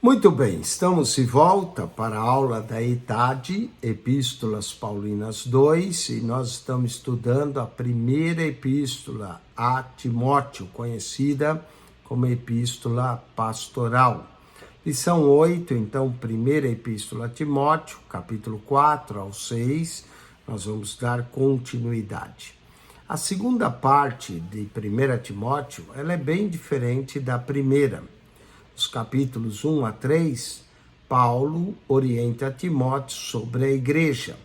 Muito bem, estamos de volta para a aula da idade, Epístolas Paulinas 2, e nós estamos estudando a primeira epístola a Timóteo, conhecida como Epístola Pastoral. Lição 8, então, primeira epístola a Timóteo, capítulo 4 ao 6, nós vamos dar continuidade. A segunda parte de 1 Timóteo, ela é bem diferente da primeira. Os capítulos 1 a 3, Paulo orienta Timóteo sobre a igreja.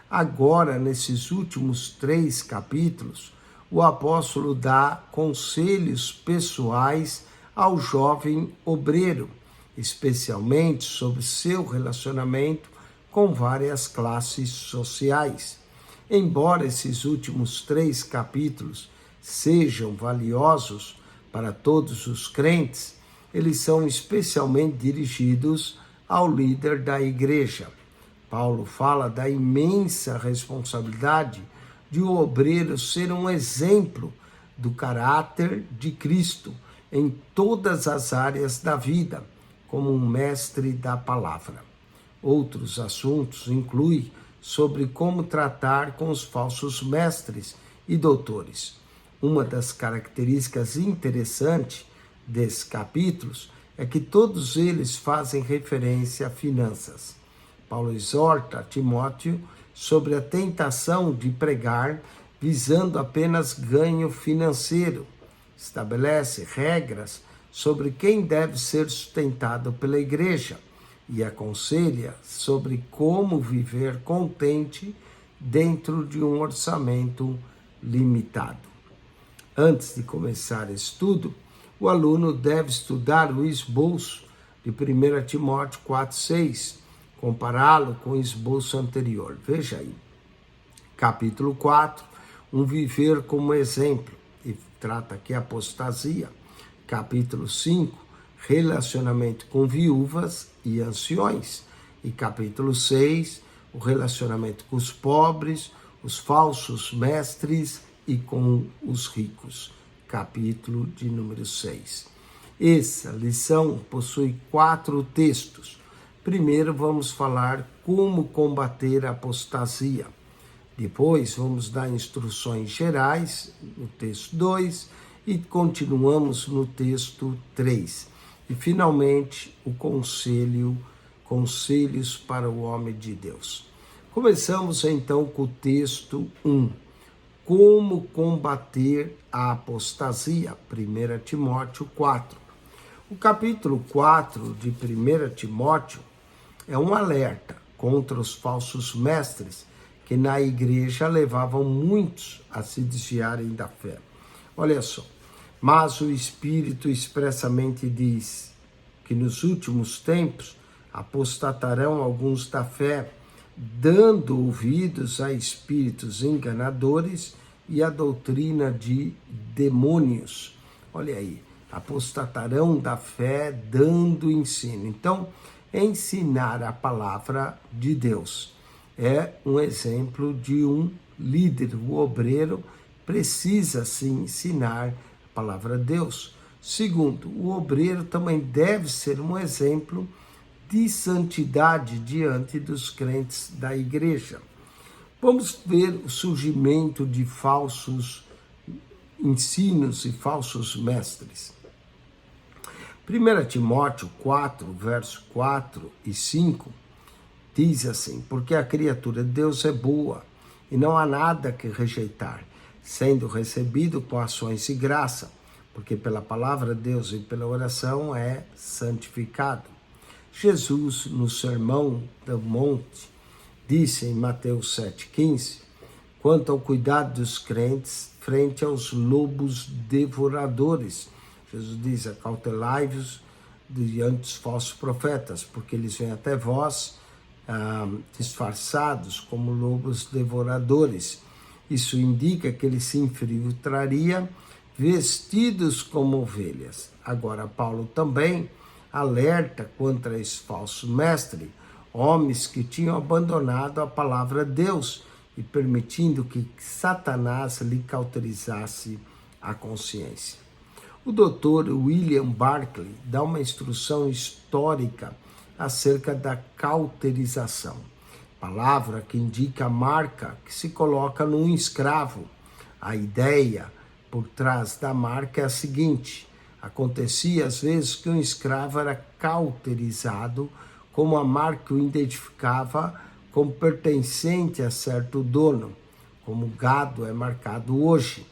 Agora, nesses últimos 3 capítulos, o apóstolo dá conselhos pessoais ao jovem obreiro, especialmente sobre seu relacionamento com várias classes sociais. Embora esses últimos 3 capítulos sejam valiosos para todos os crentes, eles são especialmente dirigidos ao líder da igreja. Paulo fala da imensa responsabilidade de o obreiro ser um exemplo do caráter de Cristo em todas as áreas da vida, como um mestre da palavra. Outros assuntos incluem sobre como tratar com os falsos mestres e doutores. Uma das características interessantes desses capítulos é que todos eles fazem referência a finanças. Paulo exorta Timóteo sobre a tentação de pregar visando apenas ganho financeiro. Estabelece regras sobre quem deve ser sustentado pela igreja e aconselha sobre como viver contente dentro de um orçamento limitado. Antes de começar o estudo, o aluno deve estudar o esboço de 1 Timóteo 4,6, compará-lo com o esboço anterior. Veja aí. Capítulo 4, um viver como exemplo, e trata aqui a apostasia. Capítulo 5, relacionamento com viúvas e anciões. E capítulo 6, o relacionamento com os pobres, os falsos mestres e com os ricos. Capítulo de número 6. Essa lição possui 4 textos. Primeiro vamos falar como combater a apostasia. Depois vamos dar instruções gerais no texto 2 e continuamos no texto 3. E finalmente o conselhos para o homem de Deus. Começamos então com o texto 1. Como combater a apostasia, 1 Timóteo 4. O capítulo 4 de 1 Timóteo é um alerta contra os falsos mestres que na igreja levavam muitos a se desviarem da fé. Olha só, mas o Espírito expressamente diz que nos últimos tempos apostatarão alguns da fé, dando ouvidos a espíritos enganadores e a doutrina de demônios. Olha aí, apostatarão da fé dando ensino. Então, ensinar a palavra de Deus é um exemplo de um líder. O obreiro precisa sim ensinar a palavra de Deus. Segundo, o obreiro também deve ser um exemplo de santidade diante dos crentes da igreja. Vamos ver o surgimento de falsos ensinos e falsos mestres. 1 Timóteo 4, versos 4 e 5, diz assim: porque a criatura de Deus é boa, e não há nada que rejeitar, sendo recebido com ações de graça, porque pela palavra de Deus e pela oração é santificado. Jesus, no Sermão do Monte, disse em Mateus 7,15, quanto ao cuidado dos crentes frente aos lobos devoradores. Jesus diz, acautelai-vos diante dos falsos profetas, porque eles vêm até vós disfarçados como lobos devoradores. Isso indica que ele se infiltraria vestidos como ovelhas. Agora, Paulo também alerta contra esse falso mestre, homens que tinham abandonado a palavra de Deus e permitindo que Satanás lhe cauterizasse a consciência. O Dr. William Barclay dá uma instrução histórica acerca da cauterização, palavra que indica a marca que se coloca num escravo. A ideia por trás da marca é a seguinte: acontecia às vezes que um escravo era cauterizado, como a marca o identificava como pertencente a certo dono, como o gado é marcado hoje.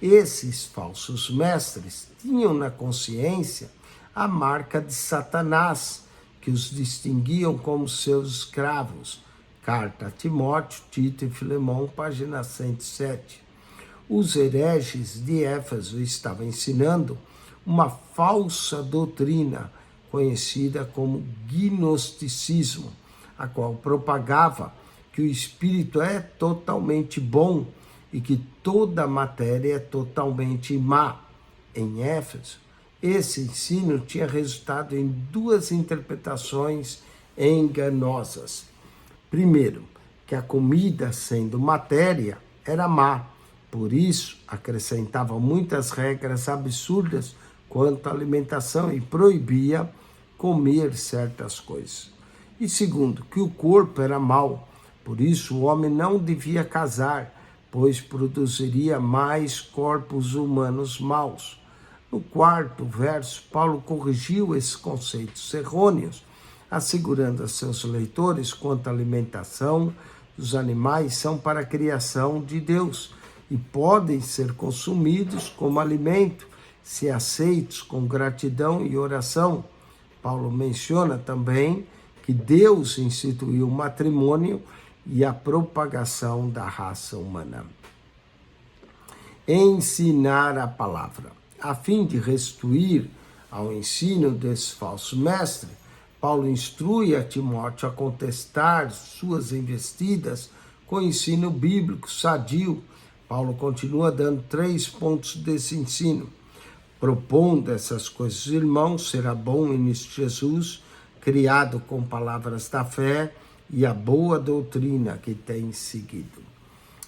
Esses falsos mestres tinham na consciência a marca de Satanás, que os distinguiam como seus escravos. Carta a Timóteo, Tito e Filemão, página 107. Os hereges de Éfeso estavam ensinando uma falsa doutrina conhecida como gnosticismo, a qual propagava que o espírito é totalmente bom e que toda a matéria é totalmente má. Em Éfeso, esse ensino tinha resultado em duas interpretações enganosas. Primeiro, que a comida, sendo matéria, era má. Por isso, acrescentava muitas regras absurdas quanto à alimentação e proibia comer certas coisas. E segundo, que o corpo era mau. Por isso, o homem não devia casar, pois produziria mais corpos humanos maus. No quarto verso, Paulo corrigiu esses conceitos errôneos, assegurando a seus leitores quanto à alimentação dos animais são para a criação de Deus e podem ser consumidos como alimento, se aceitos com gratidão e oração. Paulo menciona também que Deus instituiu o matrimônio e a propagação da raça humana. Ensinar a palavra. A fim de restituir ao ensino desse falso mestre, Paulo instrui a Timóteo a contestar suas investidas com o ensino bíblico sadio. Paulo continua dando 3 pontos desse ensino. Propondo essas coisas, irmãos, será bom em Jesus, criado com palavras da fé e a boa doutrina que tem seguido.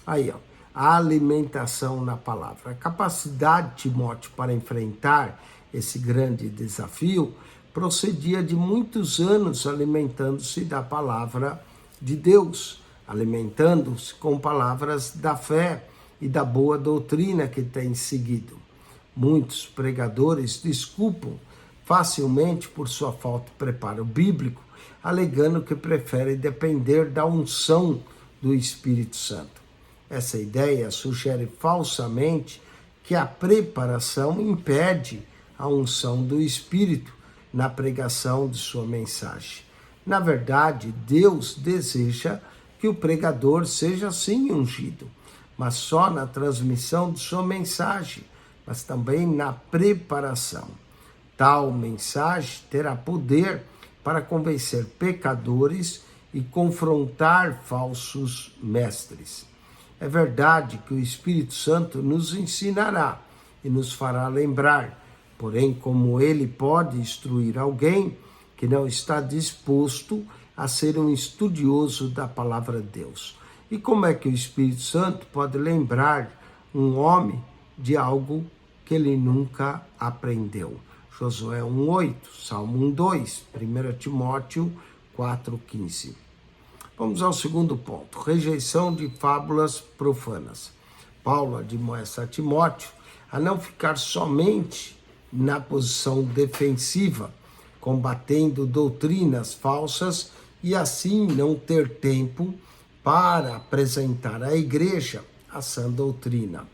Aí, ó, a alimentação na palavra. A capacidade de Timóteo para enfrentar esse grande desafio procedia de muitos anos alimentando-se da palavra de Deus, alimentando-se com palavras da fé e da boa doutrina que tem seguido. Muitos pregadores desculpam facilmente por sua falta de preparo bíblico, alegando que preferem depender da unção do Espírito Santo. Essa ideia sugere falsamente que a preparação impede a unção do Espírito na pregação de sua mensagem. Na verdade, Deus deseja que o pregador seja sim ungido, mas só na transmissão de sua mensagem, mas também na preparação. Tal mensagem terá poder para convencer pecadores e confrontar falsos mestres. É verdade que o Espírito Santo nos ensinará e nos fará lembrar, porém, como ele pode instruir alguém que não está disposto a ser um estudioso da palavra de Deus? E como é que o Espírito Santo pode lembrar um homem de algo que ele nunca aprendeu? Josué 1:8, Salmo 1:2, 1 Timóteo 4:15. Vamos ao segundo ponto, rejeição de fábulas profanas. Paulo admoesta a Timóteo a não ficar somente na posição defensiva, combatendo doutrinas falsas e assim não ter tempo para apresentar à igreja a sã doutrina.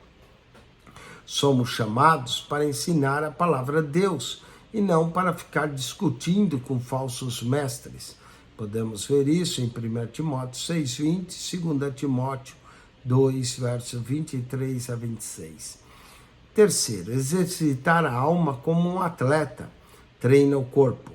Somos chamados para ensinar a palavra de Deus e não para ficar discutindo com falsos mestres. Podemos ver isso em 1 Timóteo 6:20, 2 Timóteo 2, versos 23 a 26. Terceiro, exercitar a alma como um atleta, treina o corpo.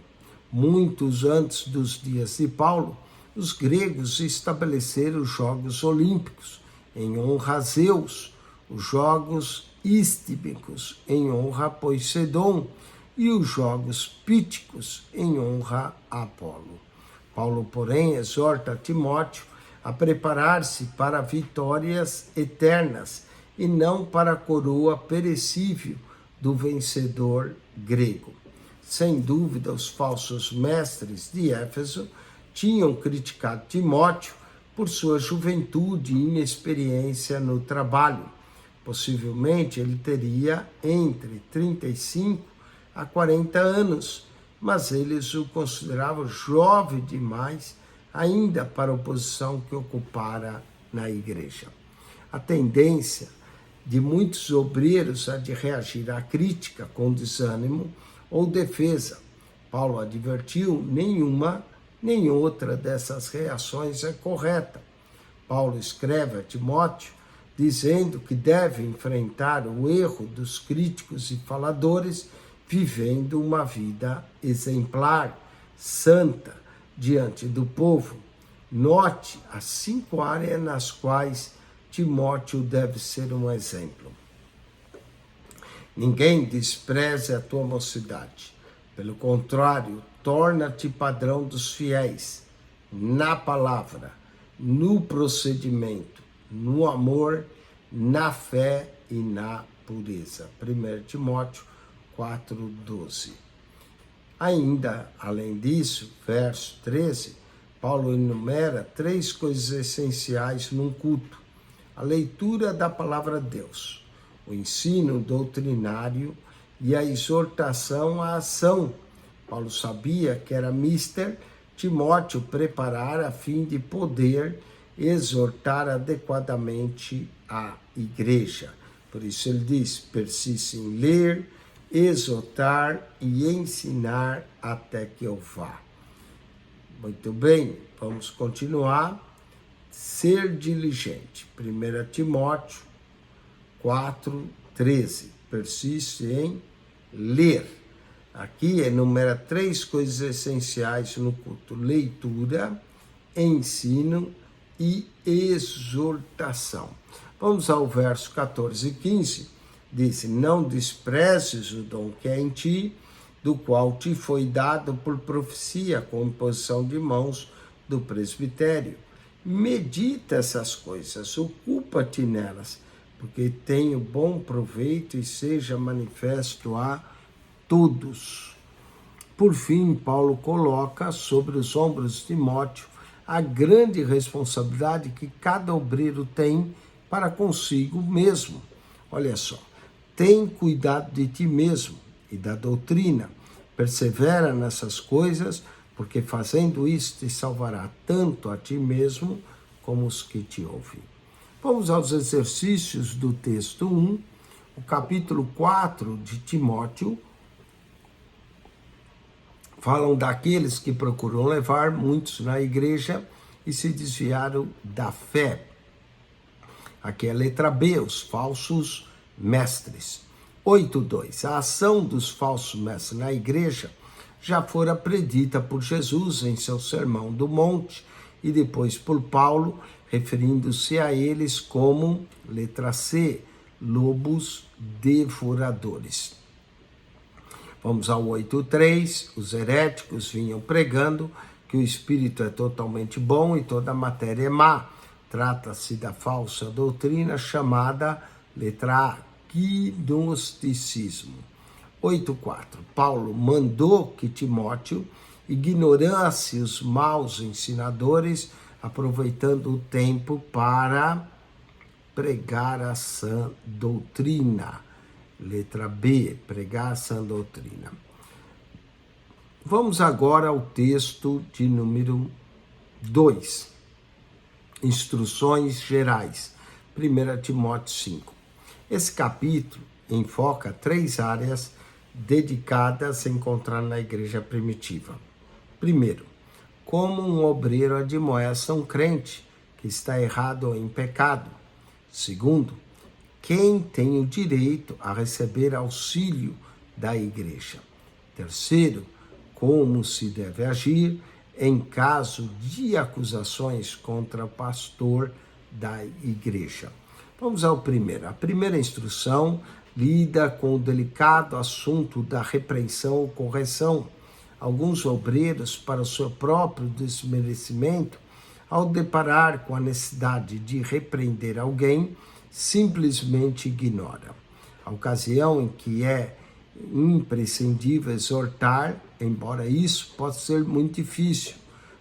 Muitos antes dos dias de Paulo, os gregos estabeleceram os Jogos Olímpicos em honra a Zeus, os Jogos Istíbicos em honra a Poseidon e os Jogos Píticos em honra a Apolo. Paulo, porém, exorta Timóteo a preparar-se para vitórias eternas e não para a coroa perecível do vencedor grego. Sem dúvida, os falsos mestres de Éfeso tinham criticado Timóteo por sua juventude e inexperiência no trabalho. Possivelmente ele teria entre 35 a 40 anos, mas eles o consideravam jovem demais ainda para a posição que ocupara na igreja. A tendência de muitos obreiros é de reagir à crítica com desânimo ou defesa. Paulo advertiu: nenhuma nem outra dessas reações é correta. Paulo escreve a Timóteo dizendo que deve enfrentar o erro dos críticos e faladores, vivendo uma vida exemplar, santa, diante do povo. Note as 5 áreas nas quais Timóteo deve ser um exemplo. Ninguém despreze a tua mocidade. Pelo contrário, torna-te padrão dos fiéis, na palavra, no procedimento, no amor, na fé e na pureza. 1 Timóteo 4:12. Ainda, além disso, verso 13, Paulo enumera 3 coisas essenciais num culto: a leitura da palavra de Deus, o ensino doutrinário e a exortação à ação. Paulo sabia que era mister Timóteo preparar a fim de poder exortar adequadamente a igreja. Por isso ele diz: persiste em ler, exortar e ensinar até que eu vá. Muito bem, vamos continuar. Ser diligente. 1 Timóteo 4:13. Persiste em ler. Aqui enumera 3 coisas essenciais no culto: leitura, ensino e exortação. Vamos ao verso 14 e 15. Diz: não desprezes o dom que é em ti, do qual te foi dado por profecia, com imposição de mãos do presbitério. Medita essas coisas, ocupa-te nelas, porque tenha bom proveito e seja manifesto a todos. Por fim, Paulo coloca sobre os ombros de Timóteo a grande responsabilidade que cada obreiro tem para consigo mesmo. Olha só: tem cuidado de ti mesmo e da doutrina. Persevera nessas coisas, porque fazendo isso te salvará tanto a ti mesmo como os que te ouvem. Vamos aos exercícios do texto 1, o capítulo 4 de Timóteo. Falam daqueles que procuram levar muitos na igreja e se desviaram da fé. Aqui é a letra B, os falsos mestres. 8:2. A ação dos falsos mestres na igreja já fora predita por Jesus em seu Sermão do Monte e depois por Paulo, referindo-se a eles como, letra C, lobos devoradores. Vamos ao 8:3. Os heréticos vinham pregando que o espírito é totalmente bom e toda a matéria é má. Trata-se da falsa doutrina chamada, letra A, gnosticismo. 8:4. Paulo mandou que Timóteo ignorasse os maus ensinadores, aproveitando o tempo para pregar a sã doutrina. Letra B, pregar a sã doutrina. Vamos agora ao texto de número 2. Instruções gerais. 1 Timóteo 5. Esse capítulo enfoca 3 áreas dedicadas a encontrar na igreja primitiva. Primeiro, como um obreiro admoesta um crente que está errado ou em pecado. Segundo, quem tem o direito a receber auxílio da igreja. Terceiro, como se deve agir em caso de acusações contra o pastor da igreja. Vamos ao primeiro. A primeira instrução lida com o delicado assunto da repreensão ou correção. Alguns obreiros, para o seu próprio desmerecimento, ao deparar com a necessidade de repreender alguém, simplesmente ignoram. A ocasião em que é imprescindível exortar, embora isso possa ser muito difícil.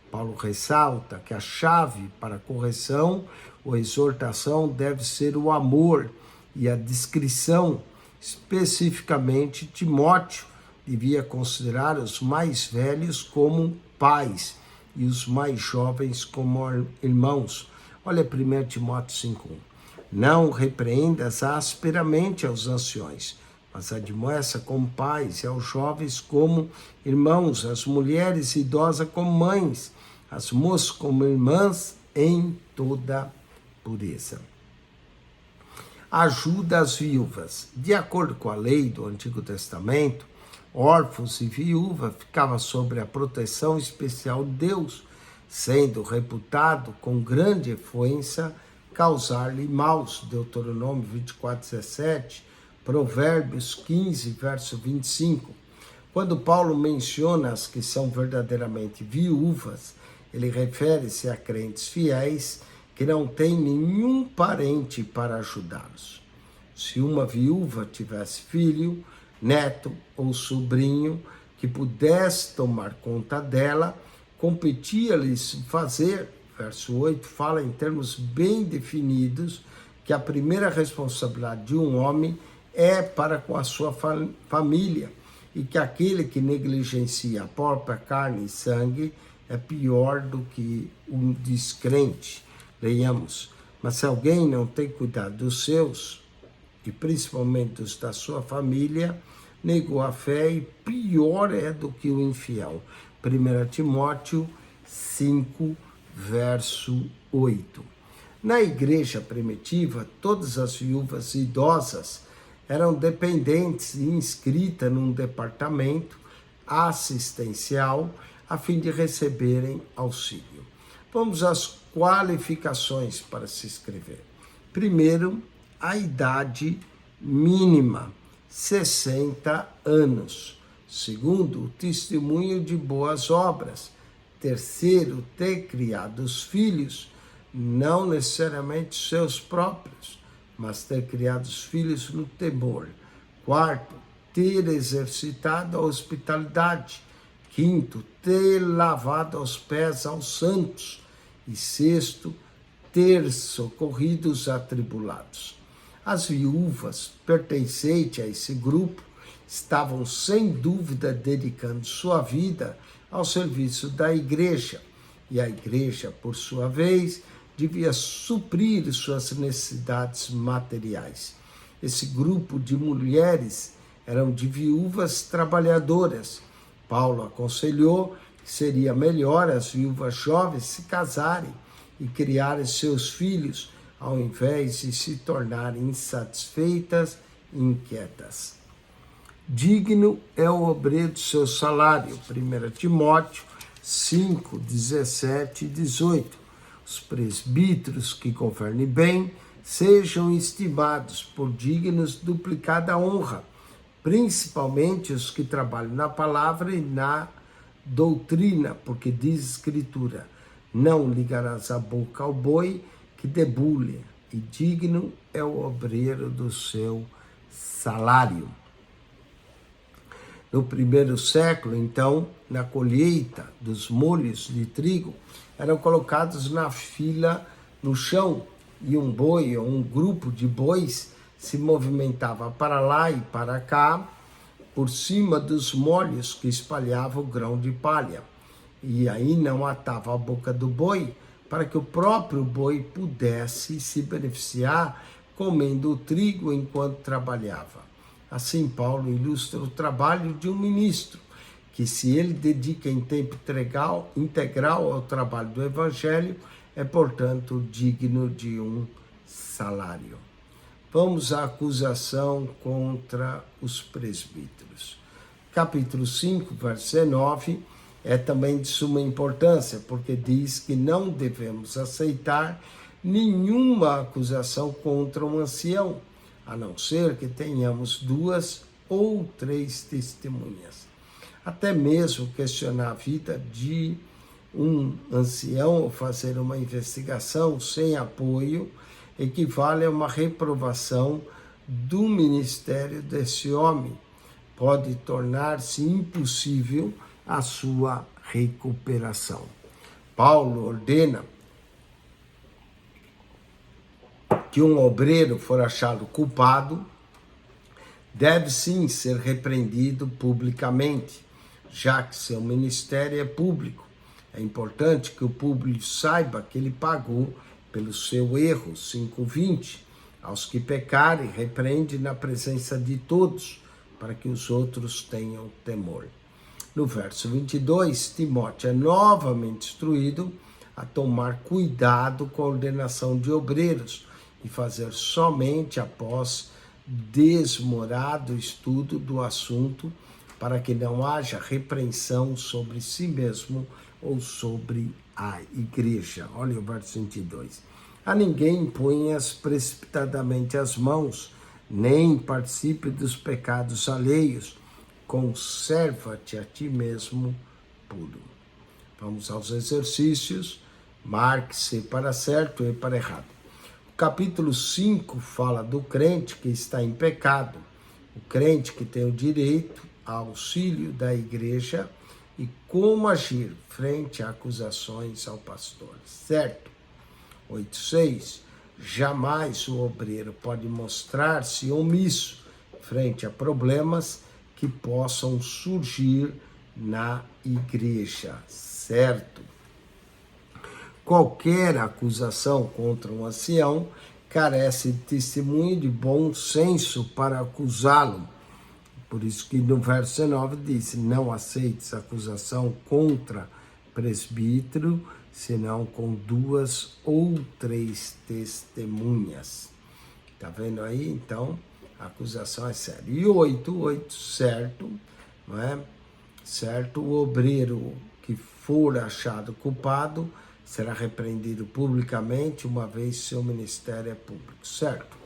Paulo ressalta que a chave para a correção ou exortação deve ser o amor e a discrição. Especificamente, Timóteo devia considerar os mais velhos como pais e os mais jovens como irmãos. Olha 1 Timóteo 5:1. Não repreendas asperamente aos anciões, mas admoesta como pais e aos jovens como irmãos, as mulheres idosas como mães, as moças como irmãs em toda pureza. Ajuda as viúvas. De acordo com a lei do Antigo Testamento, órfãos e viúva ficavam sob a proteção especial de Deus, sendo reputado com grande influência causar-lhe maus. Deuteronômio 24:17, Provérbios 15, verso 25. Quando Paulo menciona as que são verdadeiramente viúvas, ele refere-se a crentes fiéis que não têm nenhum parente para ajudá-los. Se uma viúva tivesse filho, neto ou sobrinho que pudesse tomar conta dela, competia-lhes fazer, verso 8, fala em termos bem definidos, que a primeira responsabilidade de um homem é para com a sua família, e que aquele que negligencia a própria carne e sangue é pior do que um descrente. Leiamos: mas se alguém não tem cuidado dos seus, e principalmente dos da sua família, negou a fé e pior é do que o infiel. 1 Timóteo 5, verso 8. Na igreja primitiva, todas as viúvas idosas eram dependentes e inscritas num departamento assistencial a fim de receberem auxílio. Vamos às qualificações para se inscrever. Primeiro, a idade mínima, 60 anos. Segundo, o testemunho de boas obras. Terceiro, ter criado os filhos, não necessariamente seus próprios, mas ter criado os filhos no temor. Quarto, ter exercitado a hospitalidade. Quinto, ter lavado os pés aos santos. E sexto, ter socorrido os atribulados. As viúvas pertencentes a esse grupo estavam sem dúvida dedicando sua vida ao serviço da igreja, e a igreja, por sua vez, devia suprir suas necessidades materiais. Esse grupo de mulheres eram de viúvas trabalhadoras. Paulo aconselhou que seria melhor as viúvas jovens se casarem e criarem seus filhos, ao invés de se tornarem insatisfeitas e inquietas. Digno é o obreiro do seu salário. 1 Timóteo 5, 17 e 18. Os presbíteros que governem bem sejam estimados por dignos de duplicada honra, principalmente os que trabalham na palavra e na doutrina, porque diz a Escritura: não ligarás a boca ao boi que debulha, e digno é o obreiro do seu salário. No primeiro século, então, na colheita dos molhos de trigo, eram colocados na fila no chão, e um boi ou um grupo de bois se movimentava para lá e para cá, por cima dos molhos que espalhavam o grão de palha. E aí não atava a boca do boi, para que o próprio boi pudesse se beneficiar comendo o trigo enquanto trabalhava. Assim, Paulo ilustra o trabalho de um ministro, que se ele dedica em tempo integral ao trabalho do evangelho, é, portanto, digno de um salário. Vamos à acusação contra os presbíteros. Capítulo 5, verso 9, é também de suma importância, porque diz que não devemos aceitar nenhuma acusação contra um ancião, a não ser que tenhamos 2 ou 3 testemunhas. Até mesmo questionar a vida de um ancião ou fazer uma investigação sem apoio equivale a uma reprovação do ministério desse homem pode tornar-se impossível a sua recuperação. Paulo ordena que um obreiro for achado culpado, deve sim ser repreendido publicamente, já que seu ministério é público. É importante que o público saiba que ele pagou pelo seu erro. 5:20. Aos que pecarem, repreende na presença de todos, para que os outros tenham temor. No verso 22, Timóteo é novamente instruído a tomar cuidado com a ordenação de obreiros e fazer somente após desmorado estudo do assunto, para que não haja repreensão sobre si mesmo ou sobre a igreja. Olha o verso 22. A ninguém imponhas precipitadamente as mãos, nem participe dos pecados alheios. Conserva-te a ti mesmo puro. Vamos aos exercícios. Marque-se para certo e para errado. O capítulo 5 fala do crente que está em pecado, o crente que tem o direito ao auxílio da igreja e como agir frente a acusações ao pastor, certo? 8:6. Jamais o obreiro pode mostrar-se omisso frente a problemas que possam surgir na igreja, certo? Qualquer acusação contra um ancião carece de testemunho de bom senso para acusá-lo. Por isso que no verso 19 diz: não aceites acusação contra presbítero, senão com 2 ou 3 testemunhas. Tá vendo aí? Então, a acusação é séria. E 8, certo, não é? Certo, o obreiro que for achado culpado será repreendido publicamente, uma vez seu ministério é público, certo?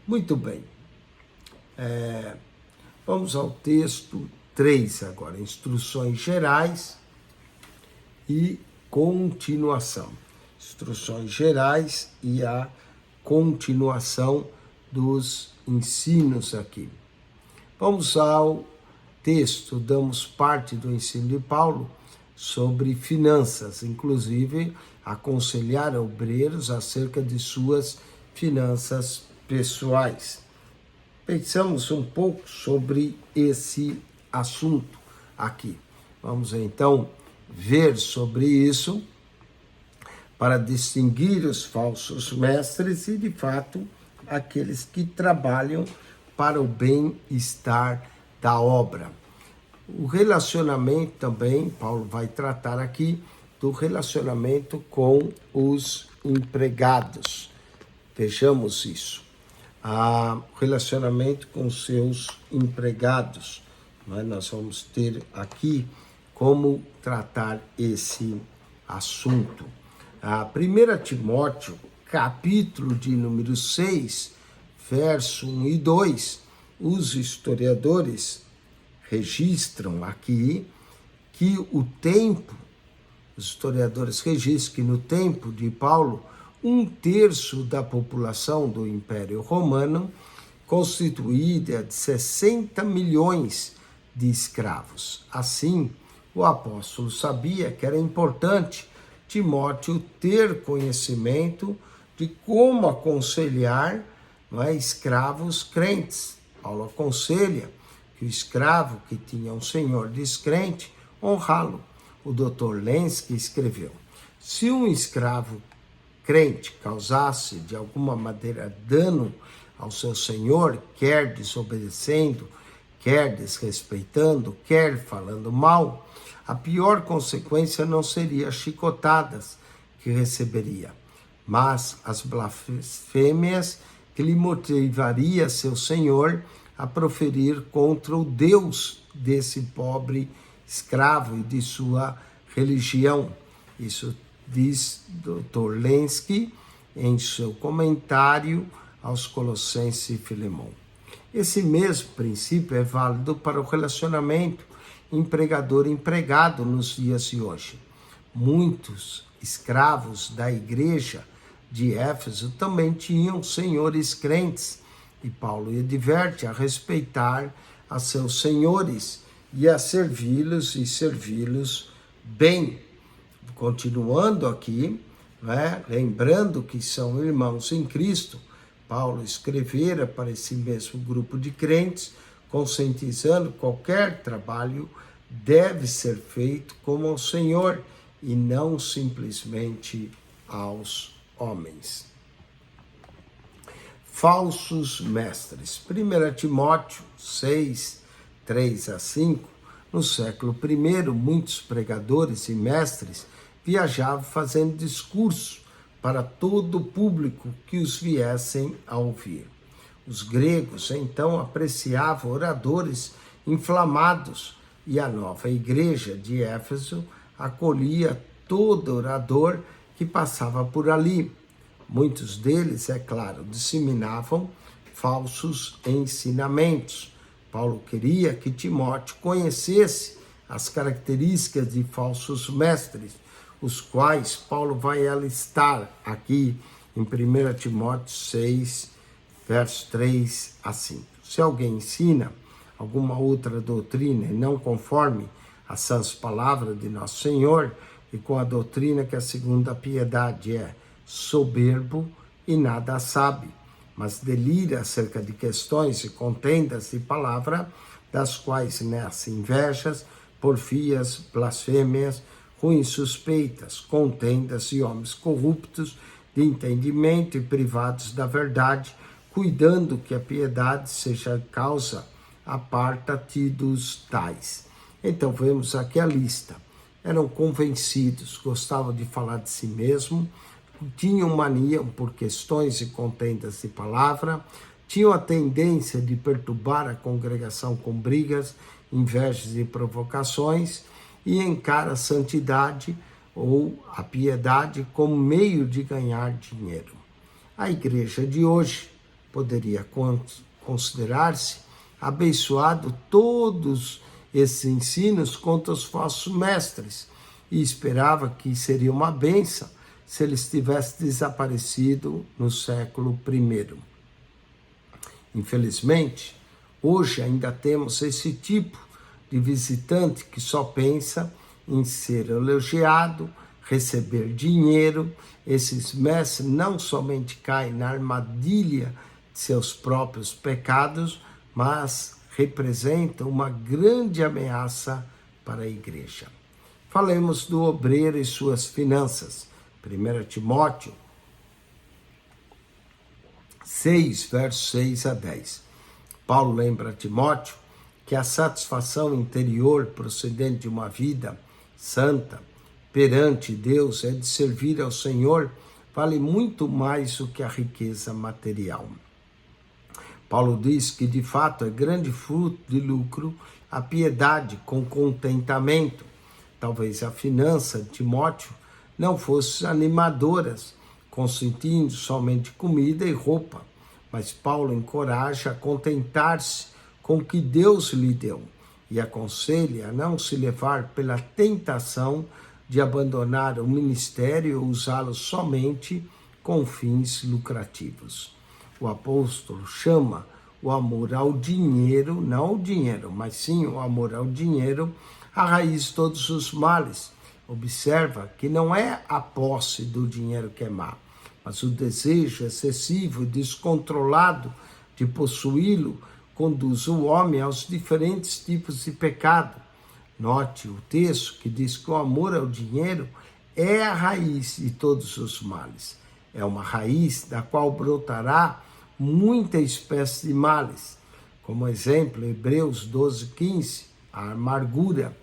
Muito bem. Vamos ao texto 3 agora, instruções gerais e continuação. Instruções gerais e a continuação dos ensinos aqui. Vamos ao texto, damos parte do ensino de Paulo sobre finanças, inclusive aconselhar obreiros acerca de suas finanças pessoais. Pensamos um pouco sobre esse assunto aqui. Vamos então ver sobre isso para distinguir os falsos mestres e, de fato, aqueles que trabalham para o bem-estar da obra. O relacionamento também, Paulo vai tratar aqui do relacionamento com os empregados. Vejamos isso. Relacionamento com seus empregados. Nós vamos ter aqui como tratar esse assunto. 1 Timóteo, capítulo de número 6, verso 1 e 2, os historiadores registram aqui que os historiadores registram que no tempo de Paulo, 1/3 da população do Império Romano, constituída de 60 milhões de escravos. Assim, o apóstolo sabia que era importante Timóteo ter conhecimento de como aconselhar, escravos crentes. Paulo aconselha que o escravo que tinha um senhor descrente, honrá-lo. O Dr. Lenski escreveu: se um escravo crente causasse de alguma maneira dano ao seu senhor, quer desobedecendo, quer desrespeitando, quer falando mal, a pior consequência não seria as chicotadas que receberia, mas as blasfêmias que lhe motivaria seu senhor a proferir contra o Deus desse pobre escravo e de sua religião. Isso diz Dr. Lenski em seu comentário aos Colossenses e Filemão. Esse mesmo princípio é válido para o relacionamento empregador-empregado nos dias de hoje. Muitos escravos da igreja de Éfeso também tinham senhores crentes E Paulo adverte a respeitar a seus senhores e a servi-los e servi-los bem. Continuando aqui, né, lembrando que são irmãos em Cristo, Paulo escrevera para esse mesmo grupo de crentes, conscientizando que qualquer trabalho deve ser feito como ao Senhor e não simplesmente aos homens. Falsos mestres. 1 Timóteo 6, 3 a 5. No século I, muitos pregadores e mestres viajavam fazendo discursos para todo o público que os viessem a ouvir. Os gregos, então, apreciavam oradores inflamados e a nova igreja de Éfeso acolhia todo orador que passava por ali. Muitos deles, é claro, disseminavam falsos ensinamentos. Paulo queria que Timóteo conhecesse as características de falsos mestres, os quais Paulo vai alistar aqui em 1 Timóteo 6, versos 3 a 5. Se alguém ensina alguma outra doutrina e não conforme as sãs palavras de nosso Senhor, e com a doutrina que a segunda piedade é soberbo e nada sabe, mas delira acerca de questões e contendas de palavra, das quais nascem invejas, porfias, blasfêmias, ruins suspeitas, contendas e homens corruptos de entendimento e privados da verdade, cuidando que a piedade seja causa aparta-te dos tais. Então vemos aqui a lista. Eram convencidos, gostavam de falar de si mesmo, tinham mania por questões e contendas de palavra, tinham a tendência de perturbar a congregação com brigas, invejas e provocações, e encara a santidade ou a piedade como meio de ganhar dinheiro. A igreja de hoje poderia considerar-se abençoado todos esses ensinos contra os falsos mestres e esperava que seria uma bênção se eles tivessem desaparecido no século I. Infelizmente, hoje ainda temos esse tipo de visitante que só pensa em ser elogiado, receber dinheiro. Esses mestres não somente caem na armadilha de seus próprios pecados, mas representam uma grande ameaça para a igreja. Falemos do obreiro e suas finanças. 1 Timóteo 6, versos 6 a 10. Paulo lembra a Timóteo que a satisfação interior procedente de uma vida santa perante Deus é de servir ao Senhor, vale muito mais do que a riqueza material. Paulo diz que de fato é grande fruto de lucro a piedade com contentamento. Talvez a finança de Timóteo não fossem animadoras, consentindo somente comida e roupa, mas Paulo encoraja a contentar-se com o que Deus lhe deu e aconselha a não se levar pela tentação de abandonar o ministério ou usá-lo somente com fins lucrativos. O apóstolo chama o amor ao dinheiro, não o dinheiro, mas sim o amor ao dinheiro, a raiz de todos os males. Observa que não é a posse do dinheiro que é má, mas o desejo excessivo e descontrolado de possuí-lo conduz o homem aos diferentes tipos de pecado. Note o texto que diz que o amor ao dinheiro é a raiz de todos os males. É uma raiz da qual brotará muita espécie de males. Como exemplo, Hebreus 12:15, a amargura.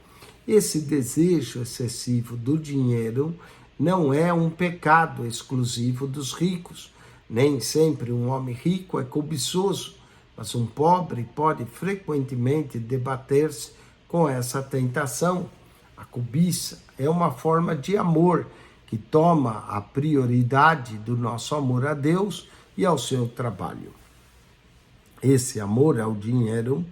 Esse desejo excessivo do dinheiro não é um pecado exclusivo dos ricos. Nem sempre um homem rico é cobiçoso, mas um pobre pode frequentemente debater-se com essa tentação. A cobiça é uma forma de amor que toma a prioridade do nosso amor a Deus e ao seu trabalho. Esse amor ao dinheiro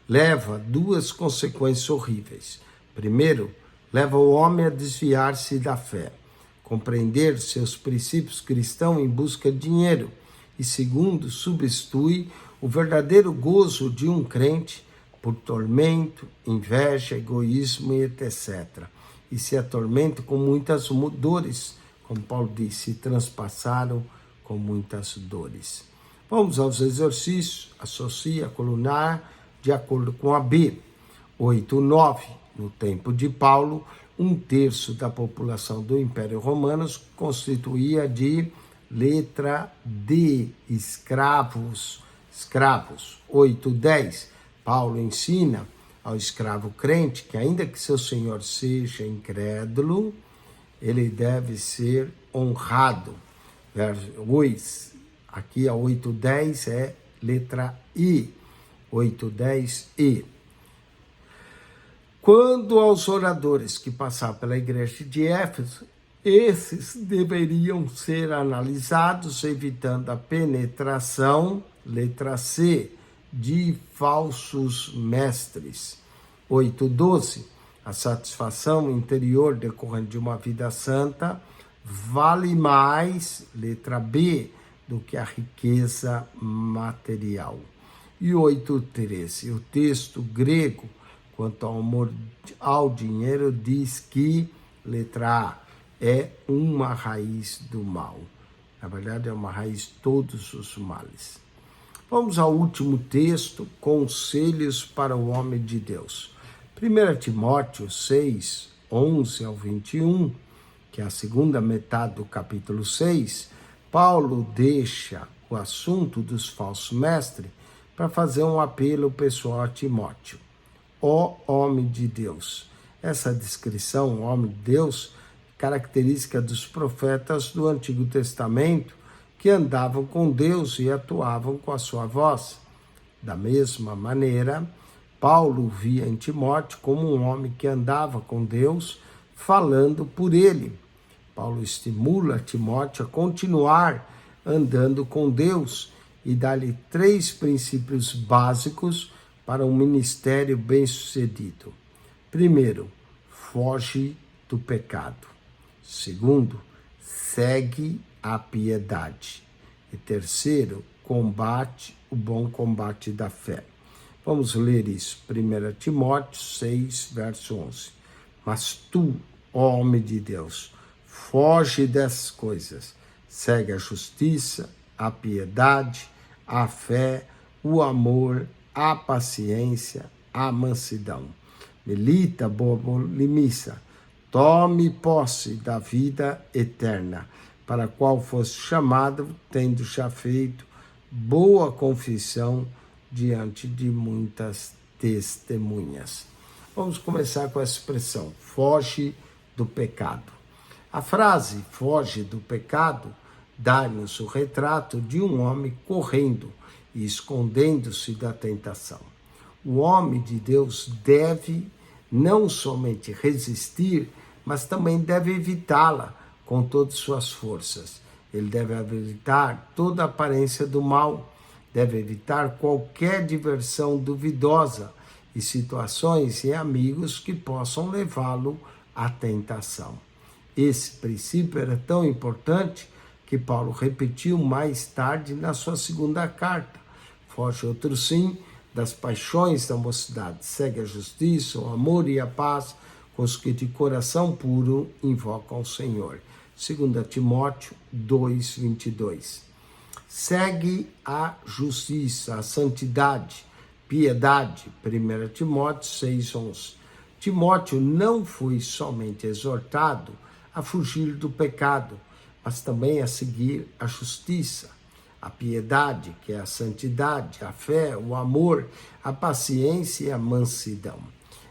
leva a duas consequências horríveis. Primeiro, leva o homem a desviar-se da fé, compreender seus princípios cristãos em busca de dinheiro. E segundo, substitui O verdadeiro gozo de um crente por tormento, inveja, egoísmo e etc. E se atormenta com muitas dores, como Paulo disse, se transpassaram com muitas dores. Vamos aos exercícios, associa a colunar de acordo com a B. 8:9. No tempo de Paulo, 1/3 da população do Império Romano constituía de letra D, escravos. 8:10. Paulo ensina ao escravo crente que, ainda que seu senhor seja incrédulo, ele deve ser honrado. Verso 8, aqui a 8:10 é letra I. 8:10 Quando aos oradores que passaram pela igreja de Éfeso, esses deveriam ser analisados, evitando a penetração, letra C, de falsos mestres. 8:12 A satisfação interior decorrente de uma vida santa vale mais, letra B, do que a riqueza material. E 8:13 o texto grego quanto ao amor ao dinheiro diz que, letra A, é uma raiz do mal. Na verdade, é uma raiz de todos os males. Vamos ao último texto, conselhos para o homem de Deus. 1 Timóteo 6, 11 ao 21, que é a segunda metade do capítulo 6, Paulo deixa o assunto dos falsos mestres para fazer um apelo pessoal a Timóteo. Ó homem de Deus. Essa descrição, homem de Deus, característica dos profetas do Antigo Testamento que andavam com Deus e atuavam com a sua voz. Da mesma maneira, Paulo via em Timóteo como um homem que andava com Deus, falando por ele. Paulo estimula Timóteo a continuar andando com Deus e dá-lhe 3 princípios básicos para um ministério bem-sucedido. Primeiro, foge do pecado. Segundo, segue a piedade. E terceiro, combate o bom combate da fé. Vamos ler isso. 1 Timóteo 6, verso 11. Mas tu, ó homem de Deus, foge dessas coisas. Segue a justiça, a piedade, a fé, o amor, a paciência, a mansidão. Milita, boa polemiça, tome posse da vida eterna, para a qual foste chamado, tendo já feito boa confissão diante de muitas testemunhas. Vamos começar com essa expressão, foge do pecado. A frase foge do pecado dá-nos o retrato de um homem correndo e escondendo-se da tentação. O homem de Deus deve não somente resistir, mas também deve evitá-la com todas suas forças. Ele deve evitar toda a aparência do mal, deve evitar qualquer diversão duvidosa e situações e amigos que possam levá-lo à tentação. Esse princípio era tão importante que Paulo repetiu mais tarde na sua segunda carta. Foge outro sim das paixões da mocidade, segue a justiça, o amor e a paz com os que de coração puro invocam o Senhor. 2 Timóteo 2, 22. Segue a justiça, a santidade, piedade. 1 Timóteo 6, 11. Timóteo não foi somente exortado a fugir do pecado, mas também a seguir a justiça, a piedade, que é a santidade, a fé, o amor, a paciência e a mansidão.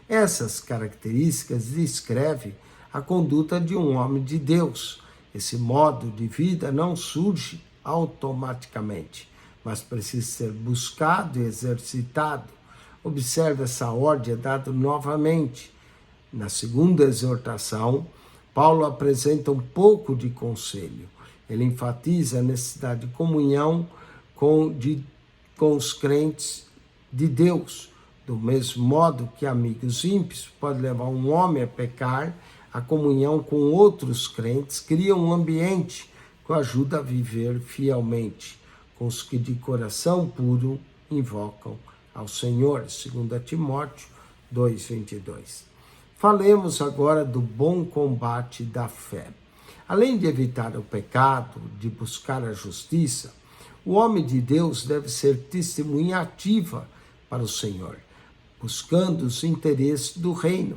Essas características descrevem a conduta de um homem de Deus. Esse modo de vida não surge automaticamente, mas precisa ser buscado e exercitado. Observe essa ordem dada novamente. Na segunda exortação, Paulo apresenta um pouco de conselho. Ele enfatiza a necessidade de comunhão com os crentes de Deus. Do mesmo modo que amigos ímpios podem levar um homem a pecar, a comunhão com outros crentes cria um ambiente que o ajuda a viver fielmente, com os que de coração puro invocam ao Senhor. 2 Timóteo 2:22. Falemos agora do bom combate da fé. Além de evitar o pecado, de buscar a justiça, o homem de Deus deve ser testemunha ativa para o Senhor, buscando os interesses do reino.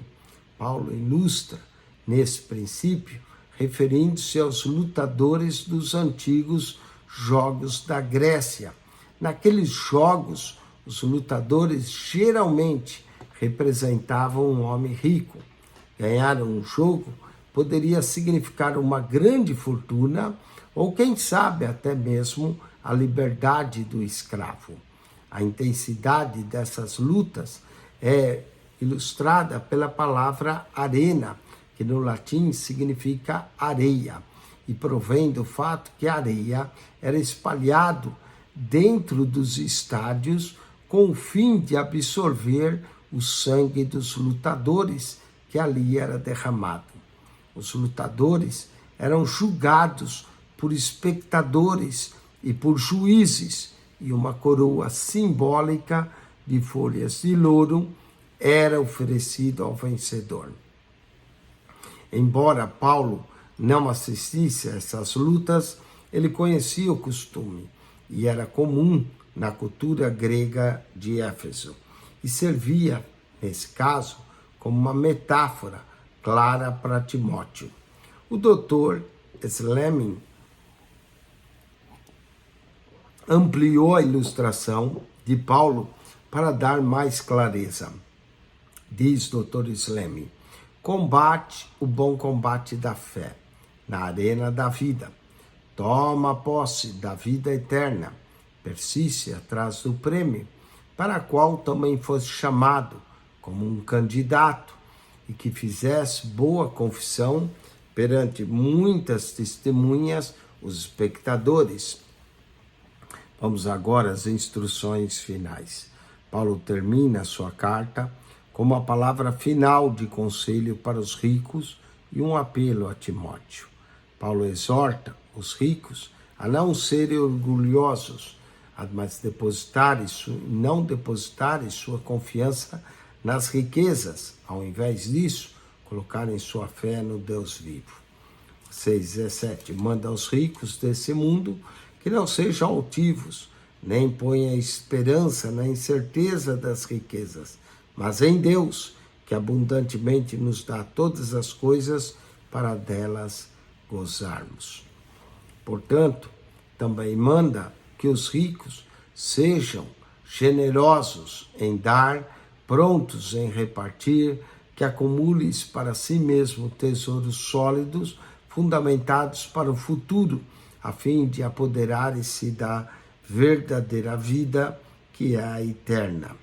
Paulo ilustra nesse princípio, referindo-se aos lutadores dos antigos jogos da Grécia. Naqueles jogos, os lutadores geralmente representavam um homem rico. Ganhar um jogo poderia significar uma grande fortuna ou, quem sabe, até mesmo a liberdade do escravo. A intensidade dessas lutas é ilustrada pela palavra arena, que no latim significa areia, e provém do fato que a areia era espalhado dentro dos estádios com o fim de absorver o sangue dos lutadores que ali era derramado. Os lutadores eram julgados por espectadores e por juízes, e uma coroa simbólica de folhas de louro era oferecida ao vencedor. Embora Paulo não assistisse a essas lutas, ele conhecia o costume e era comum na cultura grega de Éfeso e servia, nesse caso, como uma metáfora clara para Timóteo. O Dr. Schleming ampliou a ilustração de Paulo para dar mais clareza. Diz Dr. Schleming: combate o bom combate da fé na arena da vida. Toma posse da vida eterna. Persiste atrás do prêmio, para a qual também fosse chamado como um candidato, e que fizesse boa confissão perante muitas testemunhas, os espectadores. Vamos agora às instruções finais. Paulo termina a sua carta com uma palavra final de conselho para os ricos e um apelo a Timóteo. Paulo exorta os ricos a não serem orgulhosos, mas não depositarem sua confiança nas riquezas, ao invés disso, colocarem sua fé no Deus vivo. 6:17. Manda aos ricos desse mundo que não sejam altivos, nem ponham esperança na incerteza das riquezas, mas em Deus, que abundantemente nos dá todas as coisas para delas gozarmos. Portanto, também manda que os ricos sejam generosos em dar, prontos em repartir, que acumules para si mesmo tesouros sólidos, fundamentados para o futuro, a fim de apoderarem-se da verdadeira vida, que é a eterna.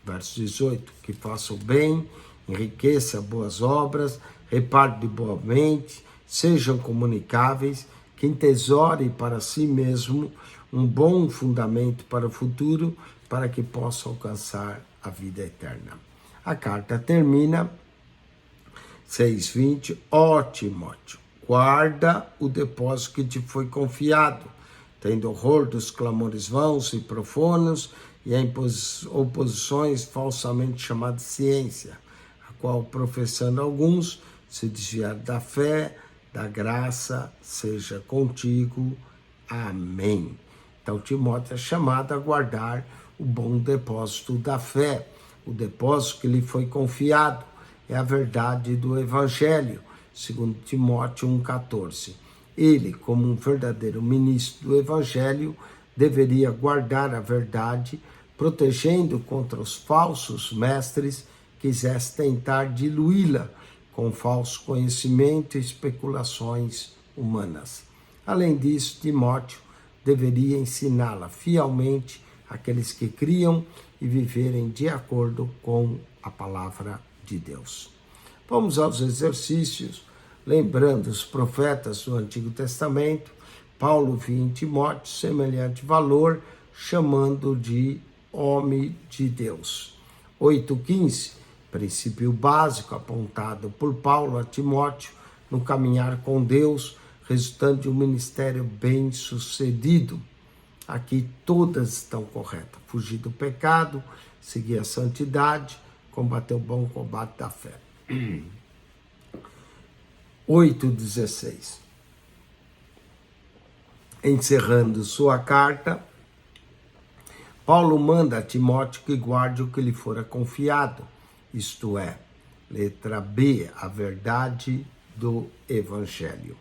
Verso 18, que faça o bem, enriqueça boas obras, reparte boamente, sejam comunicáveis, que entesoure para si mesmo um bom fundamento para o futuro, para que possa alcançar a vida eterna. A carta termina, 6:20, ó Timóteo, guarda o depósito que te foi confiado, tendo horror dos clamores vãos e profanos e as oposições falsamente chamadas ciência, a qual, professando alguns, se desviaram da fé, da graça, seja contigo. Amém. Então, Timóteo é chamado a guardar o bom depósito da fé, o depósito que lhe foi confiado, é a verdade do Evangelho, segundo Timóteo 1,14. Ele, como um verdadeiro ministro do Evangelho, deveria guardar a verdade, protegendo contra os falsos mestres que quisessem tentar diluí-la com falso conhecimento e especulações humanas. Além disso, Timóteo deveria ensiná-la fielmente àqueles que criam e viverem de acordo com a palavra de Deus. Vamos aos exercícios, lembrando os profetas do Antigo Testamento. Paulo via em Timóteo semelhante valor, chamando de homem de Deus. 8:15, princípio básico apontado por Paulo a Timóteo no caminhar com Deus, resultante de um ministério bem-sucedido. aqui todas estão corretas. Fugir do pecado, seguir a santidade, combater o bom combate da fé. 8:16. Encerrando sua carta, Paulo manda a Timóteo que guarde o que lhe fora confiado, isto é, letra B, a verdade do Evangelho.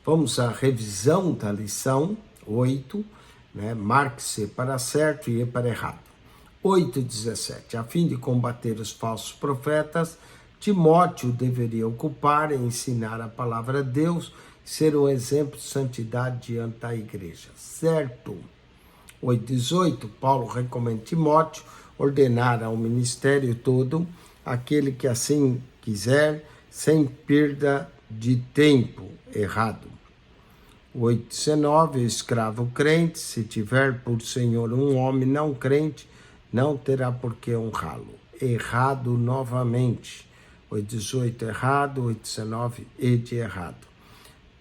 Vamos à revisão da lição 8, marque-se para certo e para errado. 8:17. A fim de combater os falsos profetas, Timóteo deveria ocupar e ensinar a palavra de Deus, ser um exemplo de santidade diante da igreja. Certo. 8:18. Paulo recomenda Timóteo ordenar ao ministério todo, aquele que assim quiser, sem perda de tempo. Errado. 8:19. Escravo crente, se tiver por senhor um homem não crente, não terá por que honrá-lo. Errado novamente. 8:18 errado, 8:19 e de errado.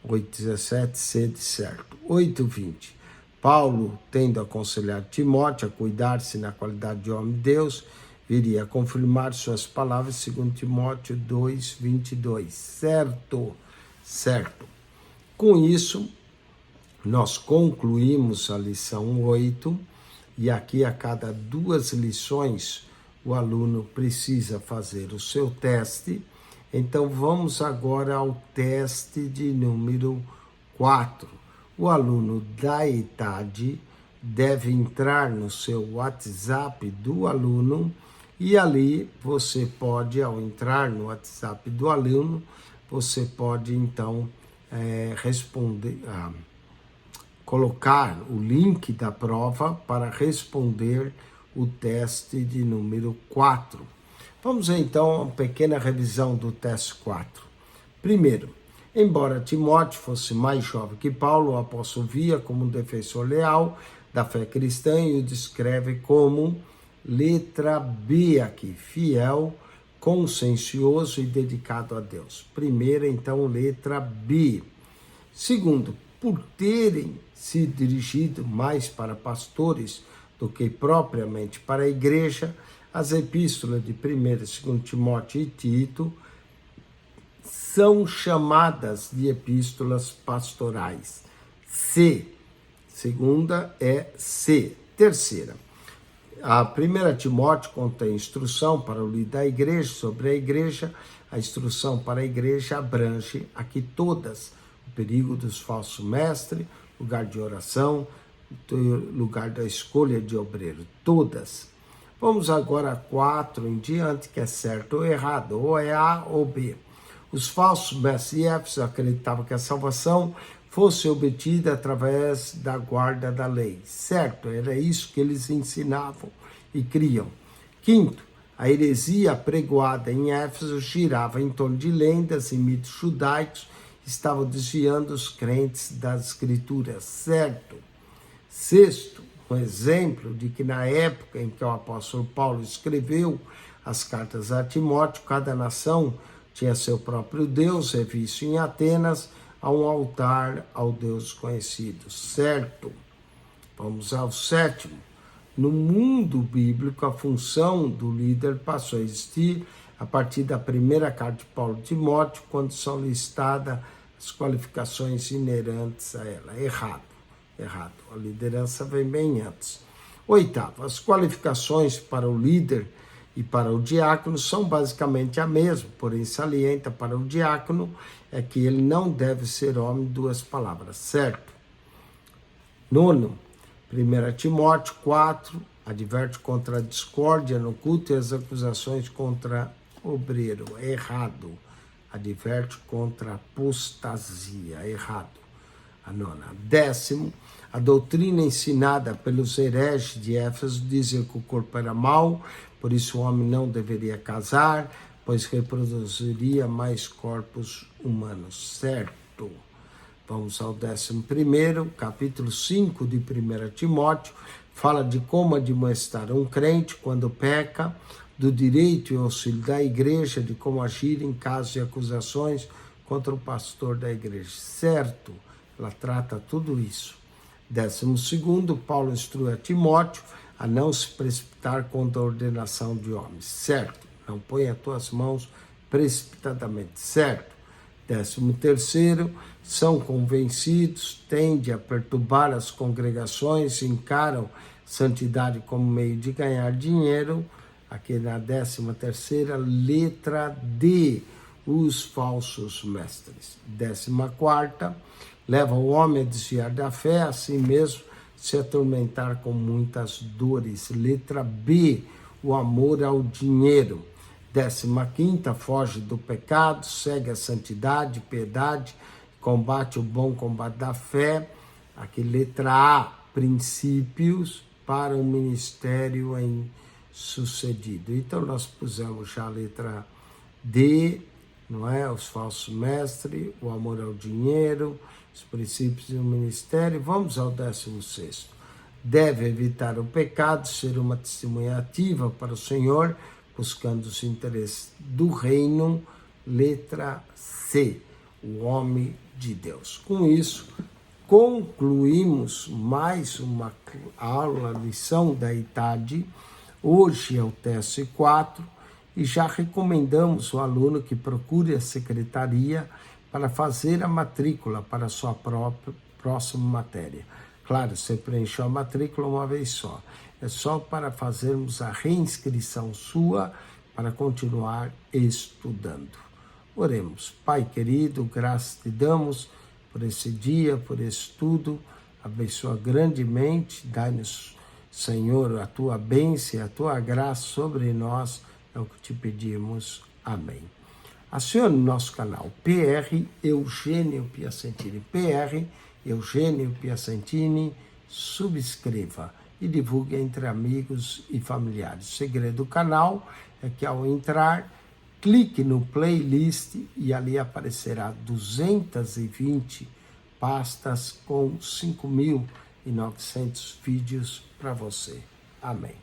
8:17 C de certo. 8:20. Paulo, tendo aconselhado Timóteo a cuidar-se na qualidade de homem de Deus, viria a confirmar suas palavras segundo Timóteo 2:22. Certo, certo. Com isso, nós concluímos a lição 8, e aqui a cada 2 lições o aluno precisa fazer o seu teste. Então vamos agora ao teste de número 4. O aluno da ETAD deve entrar no seu WhatsApp do aluno e ali você pode, ao entrar no WhatsApp do aluno, você pode então responder, colocar o link da prova para responder o teste de número 4. Vamos então a uma pequena revisão do teste 4. Primeiro, embora Timóteo fosse mais jovem que Paulo, o apóstolo via como um defensor leal da fé cristã e o descreve como letra B aqui, fiel, consciencioso e dedicado a Deus. Primeira, então, letra B. Segundo, por terem se dirigido mais para pastores do que propriamente para a igreja, as epístolas de 1ª e 2ª Timóteo e Tito são chamadas de epístolas pastorais. C. Segunda é C. Terceira, a 1ª Timóteo contém instrução para o líder da igreja sobre a igreja. A instrução para a igreja abrange aqui todas: o perigo dos falsos mestres, lugar de oração, lugar da escolha de obreiro, todas. Vamos agora a 4 em diante, que é certo ou errado, ou é A ou B. Os falsos mestres de Éfeso acreditavam que a salvação fosse obtida através da guarda da lei. Certo, era isso que eles ensinavam e criam. Quinto, a heresia pregoada em Éfeso girava em torno de lendas e mitos judaicos, estavam desviando os crentes das escrituras. Certo. Sexto, um exemplo de que na época em que o apóstolo Paulo escreveu as cartas a Timóteo, cada nação tinha seu próprio Deus, é visto em Atenas, a um altar ao Deus conhecido. Certo. Vamos ao 7º. No mundo bíblico, a função do líder passou a existir a partir da primeira carta de Paulo a Timóteo, quando são listadas as qualificações inerentes a ela. Errado. Errado. A liderança vem bem antes. 8º. As qualificações para o líder e para o diácono são basicamente a mesma, porém salienta para o diácono é que ele não deve ser homem de 2 palavras. Certo. 9º. 1 Timóteo 4 adverte contra a discórdia no culto e as acusações contra obreiro. Errado. Adverte contra a apostasia. Errado. A 9ª. 10º. A doutrina ensinada pelos hereges de Éfeso dizia que o corpo era mau, por isso o homem não deveria casar, pois reproduziria mais corpos humanos. Certo. Vamos ao 11º, capítulo 5 de 1 Timóteo, fala de como admoestar um crente quando peca, do direito e auxílio da igreja, de como agir em casos de acusações contra o pastor da igreja. Certo, ela trata tudo isso. 12º, Paulo instrui a Timóteo a não se precipitar contra a ordenação de homens, certo? Não põe as tuas mãos precipitadamente, certo? 13º, são convencidos, tendem a perturbar as congregações, encaram santidade como meio de ganhar dinheiro. Aqui na 13ª, letra D, os falsos mestres. 14ª, leva o homem a desviar da fé, assim mesmo se atormentar com muitas dores. Letra B, o amor ao dinheiro. 15ª, foge do pecado, segue a santidade, piedade, combate o bom combate da fé. Aqui letra A, princípios para o ministério em sucedido. Então nós pusemos já a letra D, não é? Os falsos mestres, o amor ao dinheiro, os princípios do ministério. Vamos ao 16º. Deve evitar o pecado, ser uma testemunha ativa para o Senhor, buscando os interesses do reino. Letra C, o homem de Deus. Com isso, concluímos mais uma aula, lição da idade. Hoje é o teste 4 e já recomendamos o aluno que procure a secretaria para fazer a matrícula para a sua próxima matéria. Claro, você preencheu a matrícula uma vez só. É só para fazermos a reinscrição sua para continuar estudando. Oremos. Pai querido, graças te damos por esse dia, por esse estudo. Abençoa grandemente, dai-nos, Senhor, a tua bênção e a tua graça sobre nós, é o que te pedimos. Amém. Acione nosso canal PR Eugênio Piacentini. PR Eugênio Piacentini, subscreva e divulgue entre amigos e familiares. O segredo do canal é que ao entrar, clique no playlist e ali aparecerá 220 pastas com 5.900 vídeos para você. Amém.